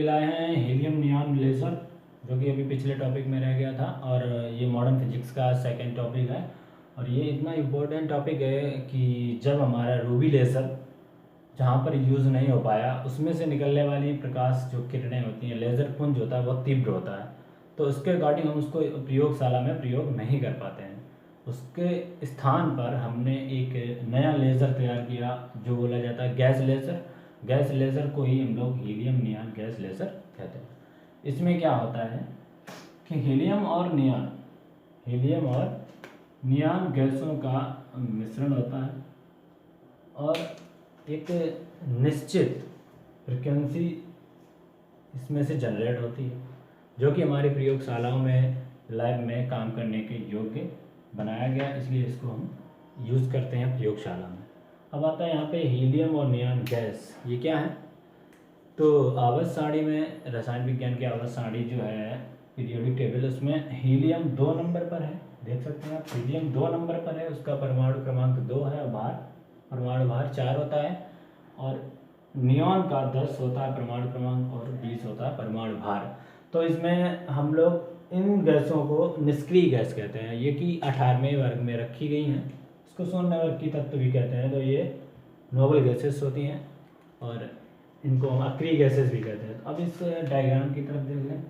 लाए हैं helium neon laser, जो कि अभी पिछले टॉपिक में रह गया था, और ये मॉडर्न फिजिक्स का सेकंड टॉपिक है। और ये इतना इम्पोर्टेंट टॉपिक है कि जब हमारा रूबी लेज़र जहाँ पर यूज़ नहीं हो पाया, उसमें से निकलने वाली प्रकाश जो किरणें होती हैं, लेज़र पुंज होता है, वो तीव्र होता है। तो उसके अकॉर्डिंग हम उसको प्रयोगशाला में प्रयोग नहीं कर पाते हैं। उसके स्थान पर हमने एक नया लेज़र तैयार किया जो बोला जाता है गैस लेज़र। गैस लेज़र को ही हम लोग हीलियम नियॉन गैस लेज़र कहते हैं। इसमें क्या होता है कि हीलियम और नियॉन गैसों का मिश्रण होता है और एक निश्चित फ्रिक्वेंसी इसमें से जनरेट होती है, जो कि हमारी प्रयोगशालाओं में, लैब में काम करने के योग्य बनाया गया, इसलिए इसको हम यूज़ करते हैं प्रयोगशाला में। अब आता है यहाँ पे हीलियम और नियॉन गैस, ये क्या है? तो आवर्त सारणी में, रसायन विज्ञान की आवर्त सारणी जो है पीरियोडिक टेबल, उसमें हीलियम 2 नंबर पर है, देख सकते हैं आप, हीलियम 2 नंबर पर है, उसका परमाणु क्रमांक 2 है और परमाणु भार 4 होता है। और नियॉन का 10 होता है परमाणु क्रमांक और 20 होता है परमाणु भार। तो इसमें हम लोग इन गैसों को निष्क्रिय गैस कहते हैं, ये कि 18वें वर्ग में रखी गई हैं। इसको शून्य वर्ग की तत्व भी कहते हैं। तो ये नोबल गैसेस होती हैं और इनको हम अक्रिय गैसेस भी कहते हैं। अब इस डायग्राम की तरफ देख लें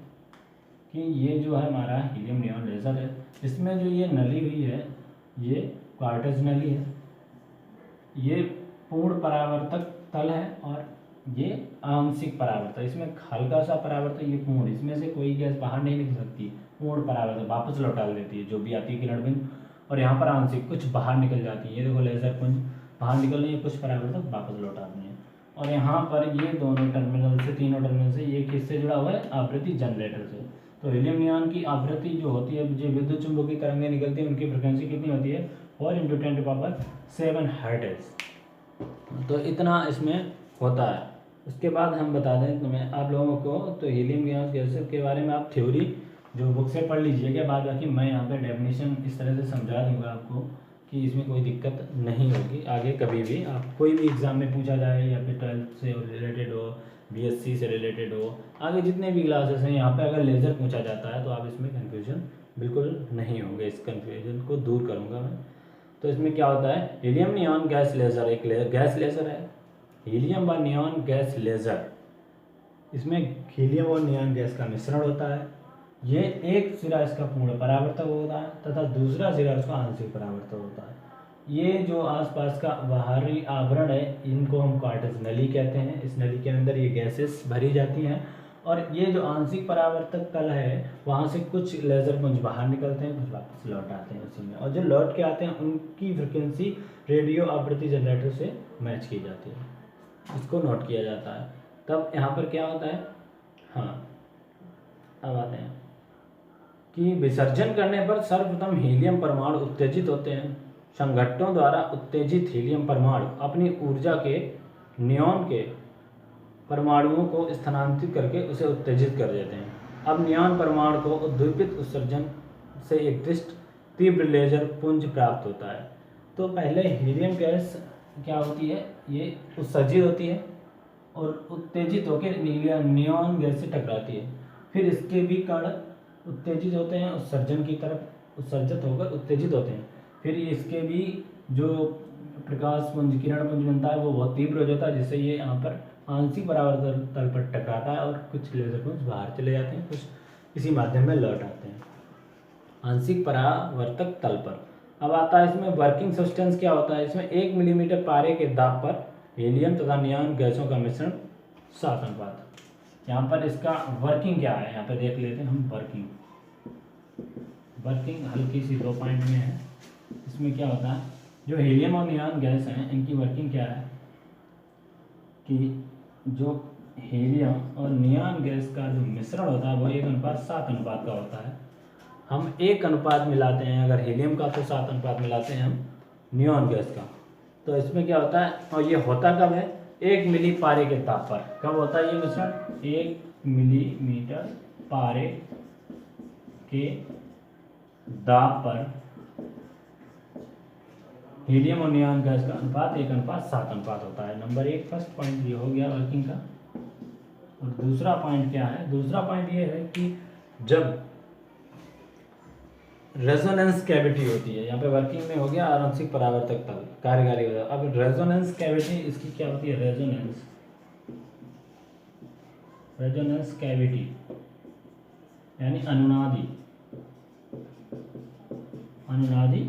कि ये जो है हमारा हीलियम नियॉन लेज़र है, इसमें जो ये नली हुई है ये क्वार्टज नली है, ये पूर्ण परावर्तक तल है और ये आंशिक परावर्तक, इसमें हल्का सा परावर्तक, ये पूर्ण, इसमें से कोई गैस बाहर नहीं निकल सकती, पूर्ण परावर्तक वापस लौटा देती है जो भी आती है किरण बिंदु। और यहाँ पर आंशिक, कुछ बाहर निकल जाती है, ये देखो लेज़र पुंज बाहर निकल रही है, कुछ परावर्तक वापस लौटाती हैं। और यहाँ पर ये दोनों टर्मिनल से, तीनों टर्मिनल से ये किससे जुड़ा हुआ है? आवृत्ति जनरेटर से। तो हीलियम नियॉन की आवृत्ति जो होती है, जो विद्युत चुंबकीय तरंगें निकलती हैं, उनकी फ्रिक्वेंसी कितनी होती है? 4 × 10⁻⁷ हर्ट्ज। तो इतना इसमें होता है। उसके बाद हम बता दें तुम्हें, आप लोगों को, तो हीलियम नियॉन गैस के बारे में आप थ्योरी जो बुक से पढ़ लीजिएगा, बाद बाकी मैं यहाँ पे डेफिनेशन इस तरह से समझा दूँगा आपको कि इसमें कोई दिक्कत नहीं होगी। आगे कभी भी आप कोई भी एग्ज़ाम में पूछा जाए, या फिर 12th से रिलेटेड हो, BSc से रिलेटेड हो, आगे जितने भी क्लासेस हैं, यहाँ पे अगर लेज़र पूछा जाता है तो आप इसमें कन्फ्यूजन बिल्कुल नहीं होंगे। इस कन्फ्यूजन को दूर करूँगा मैं। तो इसमें क्या होता है? हीलियम नियॉन गैस लेज़र एक गैस लेज़र है, हीलियम व नियॉन गैस लेज़र। इसमें हीलियम और नियॉन गैस का मिश्रण होता है। ये एक सिरा इसका पूर्ण परावर्तक होता है तथा दूसरा सिरा उसका आंशिक परावर्तक होता है। ये जो आसपास का बाहरी आवरण है, इनको हम क्वार्टज नली कहते हैं। इस नली के अंदर ये गैसेस भरी जाती हैं और ये जो आंशिक परावर्तक तल है, वहाँ से कुछ लेज़र पुंज बाहर निकलते हैं, कुछ वापस लौट आते हैं उसी में, और जो लौट के आते हैं उनकी फ्रिक्वेंसी रेडियो आवृत्ति जनरेटर से मैच की जाती है, इसको नोट किया जाता है। तब यहाँ पर क्या होता है? हाँ, अब आते हैं कि विसर्जन करने पर सर्वप्रथम हीलियम परमाणु उत्तेजित होते हैं। संघट्टों द्वारा उत्तेजित हीलियम परमाणु अपनी ऊर्जा के नियॉन के परमाणुओं को स्थानांतरित करके उसे उत्तेजित कर देते हैं। अब नियॉन परमाणु को उद्दीपित उत्सर्जन से एक दृष्ट तीव्र लेजर पुंज प्राप्त होता है। तो पहले हीलियम गैस क्या होती है? ये उत्सर्जित होती है और उत्तेजित होकर नियॉन गैस से टकराती है। फिर इसके भी कण उत्तेजित होते हैं, उत्सर्जन की तरफ उत्सर्जित होकर उत्तेजित होते हैं। फिर इसके भी जो प्रकाश पुंज, किरण पुंज बनता है, वो बहुत तीव्र हो जाता है, जिससे ये यहाँ पर आंशिक परावर्तक तल पर टकराता है और कुछ लेजर पुंज बाहर चले जाते हैं, कुछ इसी माध्यम में लौट आते हैं आंशिक परावर्तक तल पर। अब आता है इसमें वर्किंग सब्सटेंस क्या होता है। इसमें 1 मिलीमीटर पारे के दाब पर हीलियम तथा नियॉन गैसों का मिश्रण 7 अनुपात। यहाँ पर इसका वर्किंग क्या है, यहाँ पर देख लेते हैं हम। वर्किंग हल्की सी 2 पॉइंट में है। इसमें क्या होता है, जो हीलियम और नियॉन गैस हैं, इनकी वर्किंग क्या है कि जो हीलियम और नियॉन गैस का जो मिश्रण होता है वो 1:7 अनुपात का होता है। हम 1 अनुपात मिलाते हैं अगर हीलियम का, तो 7 अनुपात मिलाते हैं हम नियॉन गैस का। तो इसमें क्या होता है, और ये होता कब है? 1 मिली पारे के ताप पर। कब होता है ये मिश्रण? 1 मिलीमीटर पारे के दाब पर हीलियम और नियॉन गैस का अनुपात 1:7 अनुपात होता है। नंबर 1 फर्स्ट पॉइंट ये हो गया वर्किंग का। और दूसरा पॉइंट क्या है, दूसरा पॉइंट ये है कि जब रेजोनेंस कैविटी होती है, यहाँ पे वर्किंग में हो गया आंशिक परावर्तक तल कार्यकारी होता है। अब रेजोनेंस कैविटी इसकी क्या होती है, रेजोनेंस कैविटी यानी अनुनादी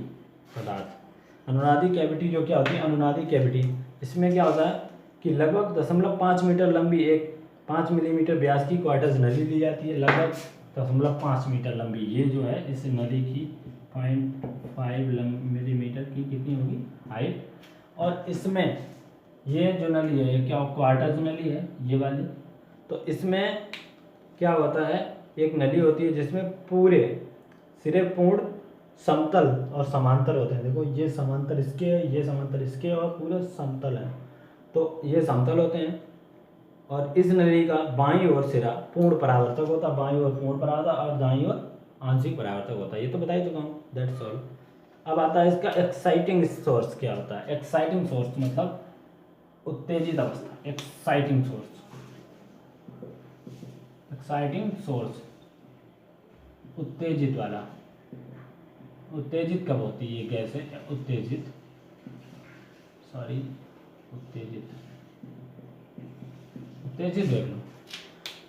पदार्थ। अनुनादी कैविटी जो क्या होती है, अनुनादी कैविटी, इसमें क्या होता है कि लगभग 0.5 मीटर लंबी एक 5 मिलीमीटर व्यास की क्वार्टज नली ली जाती है। लगभग 0.5 मीटर लंबी ये जो है इस नली की 0.5 मिलीमीटर की कितनी होगी हाइट। और इसमें ये जो नली है ये क्या क्वार्टज नली है ये वाली। तो इसमें क्या होता है, एक नली होती है जिसमें पूरे सिरे पूर्ण समतल और समांतर होते हैं। देखो ये समांतर इसके है, ये समांतर इसके और पूरे समतल है, तो ये समतल होते हैं। और इस नली का बाईं ओर सिरा पूर्ण परावर्तक होता है, बाईं ओर पूर्ण परावर्तक और दाईं ओर आंशिक परावर्तक होता है। ये तो बता ही चुका हूँ, दैट्स ऑल। अब आता है इसका एक्साइटिंग सोर्स क्या होता है। एक्साइटिंग सोर्स मतलब उत्तेजित अवस्था, एक्साइटिंग सोर्स उत्तेजित वाला। उत्तेजित कब होती है ये गैस है, उत्तेजित देख लो।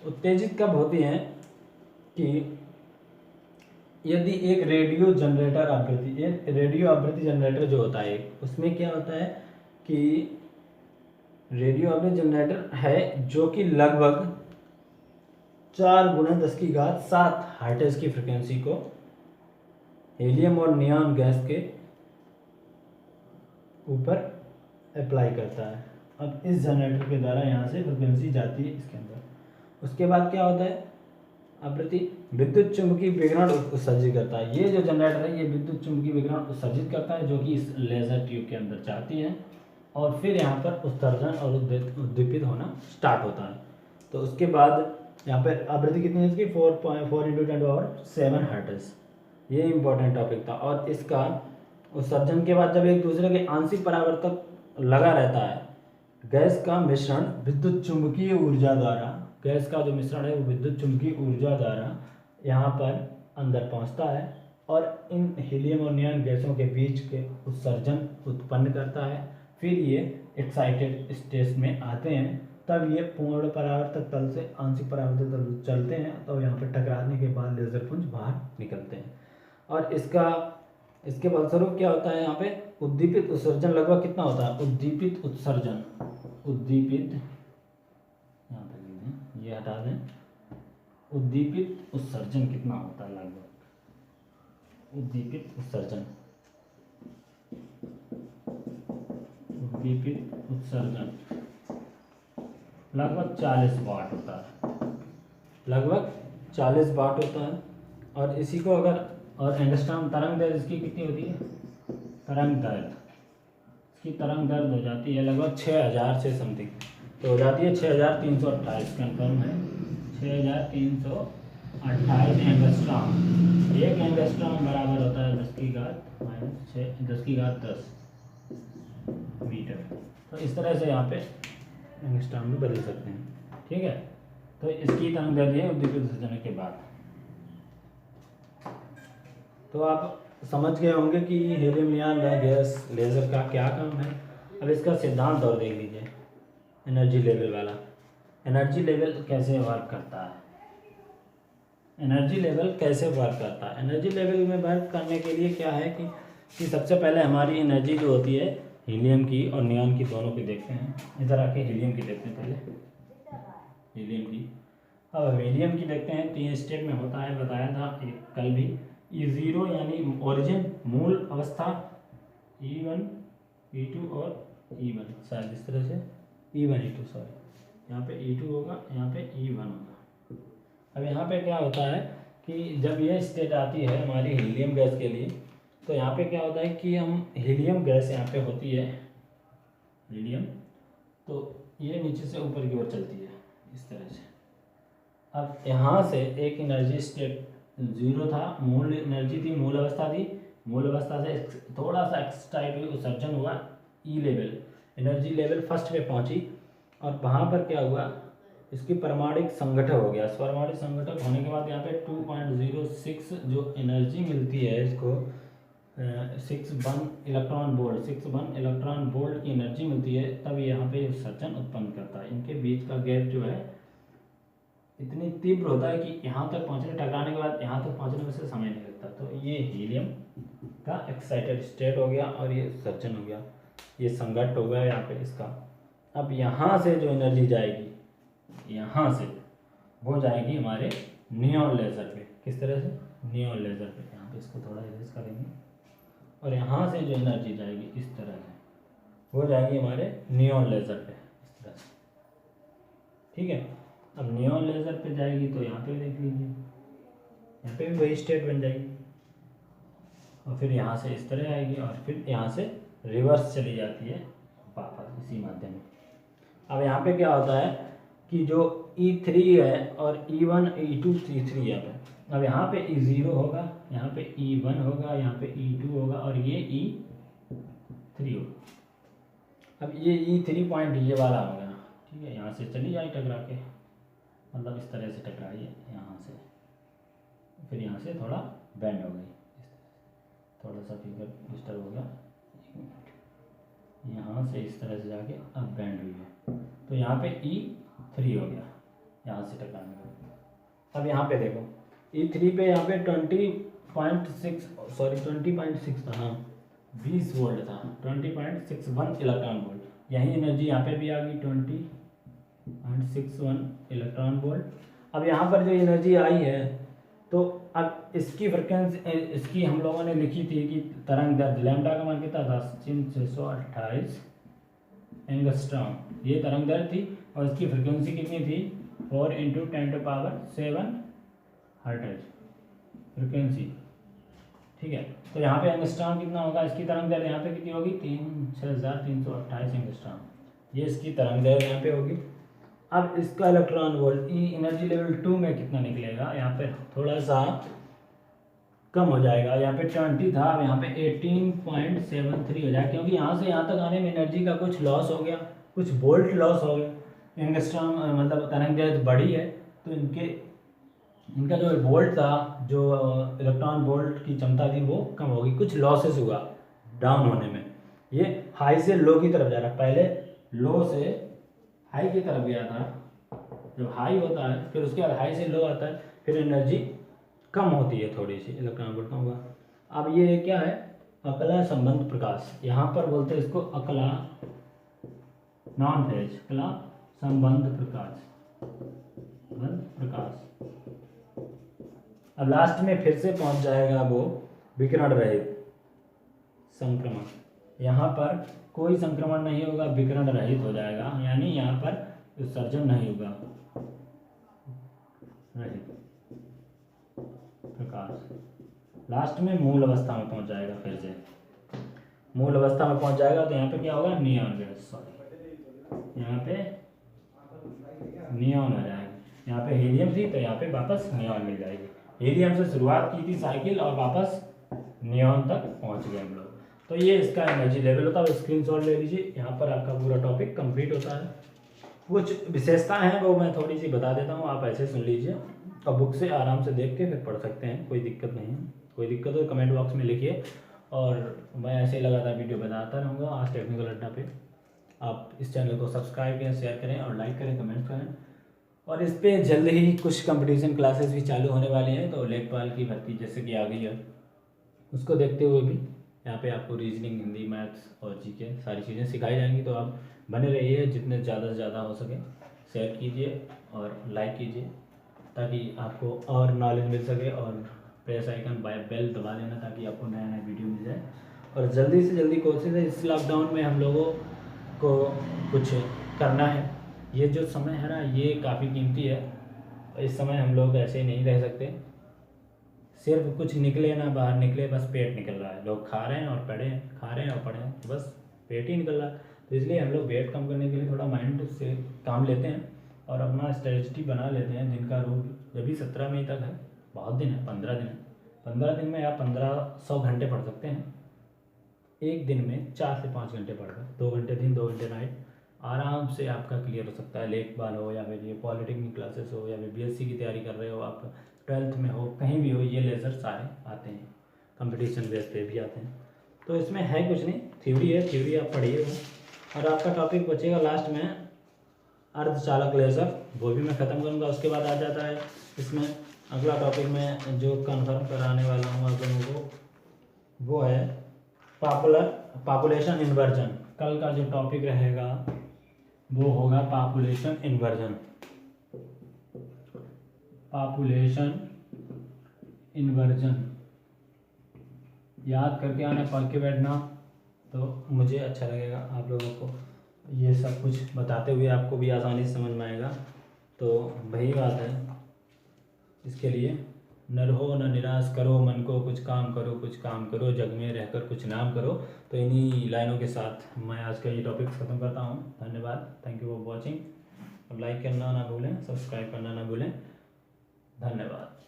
उत्तेजित कब होती हैं कि यदि एक रेडियो आवृत्ति जनरेटर जो होता है उसमें क्या होता है कि रेडियो आवृत्ति जनरेटर है जो कि लगभग 4 × 10⁷ हर्ट्ज की फ्रिक्वेंसी को हीलियम और नियॉन गैस के ऊपर अप्लाई करता है। अब इस जनरेटर के द्वारा यहाँ से फ्रिक्वेंसी जाती है इसके अंदर। उसके बाद क्या होता है, आवृत्ति विद्युत चुम्बकीय विकिरण उत्सर्जित करता है। ये जो जनरेटर है ये विद्युत चुम्बकीय विकिरण उत्सर्जित करता है जो कि इस लेजर ट्यूब के अंदर जाती है और फिर यहाँ पर उत्सर्जन और उद्दीपित होना स्टार्ट होता है। तो उसके बाद यहाँ पर आवृत्ति कितनी है इसकी 4 × 10⁷ हर्ट्ज। ये इंपॉर्टेंट टॉपिक था। और इसका उत्सर्जन के बाद जब एक दूसरे के आंशिक परावर्तक लगा रहता है, गैस का मिश्रण विद्युत चुम्बकीय ऊर्जा द्वारा, गैस का जो मिश्रण है वो विद्युत चुम्बकीय ऊर्जा द्वारा यहाँ पर अंदर पहुँचता है और इन हीलियम और नियॉन गैसों के बीच के उत्सर्जन उत्पन्न करता है। फिर ये एक्साइटेड स्टेट में आते हैं, तब ये पूर्ण परावर्तक तल से आंशिक परावर्तक तल चलते हैं, तो यहाँ पर टकराने के बाद लेजर पुंज बाहर निकलते हैं। और इसके फलस्वरूप क्या होता है, यहाँ पे उद्दीपित उत्सर्जन लगभग कितना होता है, उद्दीपित उत्सर्जन, यहाँ पे ये हटा दें, उद्दीपित उत्सर्जन कितना होता है लगभग, उद्दीपित उत्सर्जन लगभग 40 वाट होता है, लगभग 40 वाट होता है। और इसी को अगर और एंगस्ट्रॉम तरंग दैर्ध्य इसकी कितनी होती है, तरंग दैर्ध्य इसकी तरंग दैर्ध्य हो जाती है लगभग 6000 से समथिंग, तो हो जाती है 6328, कंफर्म है 6328 एंगस्ट्रॉम। एक एंगस्ट्रॉम बराबर होता है 10⁻⁻10 मीटर। तो इस तरह से यहाँ पे एंगस्ट्रॉम में बदल सकते हैं, ठीक है। तो इसकी तरंग दैर्ध्य है उद्दीपित उत्सर्जन के बाद। तो आप समझ गए होंगे कि हीलियम नियॉन गैस लेज़र का क्या काम है। अब इसका सिद्धांत और देख लीजिए, एनर्जी लेवल वाला। एनर्जी लेवल कैसे वर्क करता है, एनर्जी लेवल कैसे वर्क करता है। एनर्जी लेवल में वर्क करने के लिए क्या है कि सबसे पहले हमारी एनर्जी जो होती है हीलियम की और नियॉन की दोनों की देखते हैं। इधर आके हीलियम की देखते हैं पहले, हीलियम की। अब हीलियम की देखते हैं, 3 स्टेप में होता है, बताया था एक कल भी। E0 यानी ओरिजिन मूल अवस्था, E1 E2 और E1, शायद इस तरह से E1 E2 सॉरी, यहाँ पे E2 होगा, यहाँ पे E1 होगा। अब यहाँ पे क्या होता है कि जब ये स्टेट आती है हमारी हीलियम गैस के लिए, तो यहाँ पे क्या होता है कि हम हीलियम गैस यहाँ पे होती है हीलियम, तो ये नीचे से ऊपर की ओर चलती है इस तरह से। अब यहाँ से एक एनर्जी स्टेट 0 था, मूल एनर्जी थी, मूल अवस्था थी, मूल अवस्था से थोड़ा सा एक्सटाइट उत्सर्जन हुआ, ई लेवल एनर्जी लेवल फर्स्ट पे पहुंची और वहाँ पर क्या हुआ इसकी परमाणुक संघटक हो गया। परमाणुक संघटक होने के बाद यहाँ पे 2.06 जो एनर्जी मिलती है इसको 6 इलेक्ट्रॉन वोल्ट की एनर्जी मिलती है, तब यहाँ पे उत्सर्जन उत्पन्न करता है। इनके बीच का गैप जो है इतनी तीव्र होता है कि यहाँ तक पहुँचने, टकराने के बाद यहाँ तक पहुँचने में से समय नहीं लगता। तो ये हीलियम का एक्साइटेड स्टेट हो गया और ये उत्सर्जन हो गया, ये संघट्ट हो गया यहाँ पे इसका। अब यहाँ से जो एनर्जी जाएगी यहाँ से, वो जाएगी हमारे नियॉन लेज़र पे। किस तरह से? नियॉन लेज़र पे। यहाँ पे इसको थोड़ा इरेज करेंगे और यहाँ से जो एनर्जी जाएगी इस तरह से, वो जाएगी हमारे नियॉन लेज़र पे इस तरह से। ठीक है, अब नियॉन लेज़र पे जाएगी तो यहाँ पे देख लीजिए, यहाँ पे भी वही स्टेट बन जाएगी और फिर यहाँ से इस तरह आएगी और फिर यहाँ से रिवर्स चली जाती है वापस इसी माध्यम में। अब यहाँ पे क्या होता है कि जो E3 है और E1 E2 E3 है। अब यहाँ पे E0 होगा, यहाँ पे E1 होगा, यहाँ पे E2 होगा और ये E3 होगा। अब ये E3 पॉइंट ये वाला हो गया, ठीक है। यहाँ से चली जाए टकरा के, मतलब इस तरह से टकराइए यहाँ से, फिर यहाँ से थोड़ा बेंड हो गई, थोड़ा सा फिगर डिस्टर्ब हो गया, यहाँ से इस तरह से जाके अब बेंड हुई है, तो यहाँ पे E3 हो गया यहाँ से टकराने का। अब यहाँ पे देखो E3 पे यहाँ पे 20.6 था, हाँ 20 वोल्ट था, 20.61 इलेक्ट्रॉन वोल्ट। यही एनर्जी यहाँ पे भी आ गई 20.61 इलेक्ट्रॉन वोल्ट। अब यहाँ पर जो एनर्जी आई है, तो अब इसकी फ्रिक्वेंसी, इसकी हम लोगों ने लिखी थी कि तरंग दैर्ध्य लैम्डा का मान कितना था 628 एंगस्ट्रॉम, ये तरंग दैर्ध्य थी और इसकी फ्रिक्वेंसी कितनी थी 4 × 10⁷ हर्ट्ज फ्रिक्वेंसी। ठीक है, तो यहाँ पे एंगस्ट्रॉम कितना होगा, इसकी तरंग दैर्ध्य यहाँ पे कितनी होगी 6328 एंगस्ट्रॉम, ये इसकी तरंग दैर्ध्य यहाँ पे होगी। अब इसका इलेक्ट्रॉन वोल्ट ई एनर्जी लेवल 2 में कितना निकलेगा, यहाँ पे थोड़ा सा कम हो जाएगा, यहाँ पे 20 था, अब यहाँ पे 18.73 हो जाएगा, क्योंकि यहाँ से यहाँ तक आने में एनर्जी का कुछ लॉस हो गया, कुछ वोल्ट लॉस हो गया। एंगस्ट्रॉम मतलब तरंग दैर्ध्य बड़ी है, तो इनका जो वोल्ट था, जो इलेक्ट्रॉन वोल्ट की क्षमता थी वो कम होगी, कुछ लॉसेस हुआ डाउन होने में। ये हाई से लो की तरफ जा रहा है, पहले लो से हाई की तरफ गया था, जब हाई होता है फिर उसके बाद हाई से लो आता है, फिर एनर्जी कम होती है थोड़ी सी, इलेक्ट्रॉन वोल्ट कम होगा। अब ये क्या है, अकला संबंध प्रकाश, यहाँ पर बोलते हैं इसको अकला नॉन फेज, अकला संबंध प्रकाश, अब लास्ट में फिर से पहुंच जाएगा वो विकिरण रहित संक्रमण, यहाँ पर कोई संक्रमण नहीं होगा, विकिरण रहित हो जाएगा, यानी यहाँ पर उत्सर्जन नहीं होगा, रहित प्रकाश। लास्ट में मूल अवस्था में पहुंच जाएगा, फिर से मूल अवस्था में पहुंच जाएगा, तो यहाँ पे क्या होगा नियॉन गैस, सॉरी यहाँ पे नियॉन आ जाएगा, यहाँ पे हीलियम थी तो यहाँ पे वापस नियॉन मिल जाएगी। हीलियम से शुरुआत की थी साइकिल और वापस नियॉन तक पहुंच गए हम लोग। तो ये इसका एनर्जी लेवल होता है, स्क्रीनशॉट ले लीजिए, यहाँ पर आपका पूरा टॉपिक कंप्लीट होता है। कुछ विशेषताएं हैं वो मैं थोड़ी सी बता देता हूँ, आप ऐसे सुन लीजिए और बुक से आराम से देख के फिर पढ़ सकते हैं, कोई दिक्कत नहीं है। कोई दिक्कत हो कमेंट बॉक्स में लिखिए, और मैं ऐसे ही लगातार वीडियो बनाता रहूँगा आज टेक्निकल अड्डा पे। आप इस चैनल को सब्सक्राइब करें, शेयर करें और लाइक करें, कमेंट करें। और इस पर जल्द ही कुछ कंपटीशन क्लासेस भी चालू होने वाली हैं, तो लेखपाल की भर्ती जैसे कि आ गई है, उसको देखते हुए भी यहाँ पे आपको रीजनिंग, हिंदी, मैथ्स और जीके सारी चीज़ें सिखाई जाएंगी। तो आप बने रहिए, जितने ज़्यादा से ज़्यादा हो सके शेयर कीजिए और लाइक कीजिए, ताकि आपको और नॉलेज मिल सके, और प्रेस आइकन बेल दबा देना ताकि आपको नया नया वीडियो मिल जाए। और जल्दी से जल्दी कोशिश है, इस लॉकडाउन में हम लोगों को कुछ करना है। ये जो समय है ना, ये काफ़ी कीमती है, इस समय हम लोग ऐसे ही नहीं रह सकते, सिर्फ कुछ निकले ना बाहर निकले, बस पेट निकल रहा है, लोग खा रहे हैं और पढ़े, खा रहे हैं और पढ़े, बस पेट ही निकल रहा है। तो इसलिए हम लोग वेट कम करने के लिए थोड़ा माइंड से काम लेते हैं और अपना स्ट्रेटजी बना लेते हैं। दिन का रूल जब भी 17 मई तक है, बहुत दिन है, 15 दिन है, 15 दिन में आप 1500 घंटे पढ़ सकते हैं। एक दिन में 4 से 5 घंटे पढ़कर, 2 घंटे दिन, 2 घंटे नाइट, आराम से आपका क्लियर हो सकता है। लेखपाल हो या फिर ये पॉलिटेक्निक क्लासेस हो या फिर बीएससी की तैयारी कर रहे हो आप, 12th में हो, कहीं भी हो, ये लेज़र सारे आते हैं, कंपटीशन बेस पे भी आते हैं। तो इसमें है कुछ नहीं, थ्योरी है, थ्योरी आप पढ़िए वो। और आपका टॉपिक बचेगा लास्ट में अर्धचालक लेज़र, वो भी मैं ख़त्म करूँगा। उसके बाद आ जाता है इसमें अगला टॉपिक में जो कन्फर्म कराने वाला हूँ आप लोगों को, वो है पॉपुलेशन इन्वर्जन। कल का जो टॉपिक रहेगा वो होगा पॉपुलेशन इन्वर्जन। पॉपुलेशन इन्वर्जन याद करके आना, पढ़ के बैठना, तो मुझे अच्छा लगेगा आप लोगों को ये सब कुछ बताते हुए, आपको भी आसानी से समझ में आएगा। तो वही बात है, इसके लिए न रहो न निराश, करो मन को, कुछ काम करो, कुछ काम करो, जग में रहकर कुछ नाम करो। तो इन्हीं लाइनों के साथ मैं आज का ये टॉपिक ख़त्म करता हूँ। धन्यवाद, थैंक यू फॉर वॉचिंग। अब लाइक करना ना भूलें, सब्सक्राइब करना ना भूलें। धन्यवाद।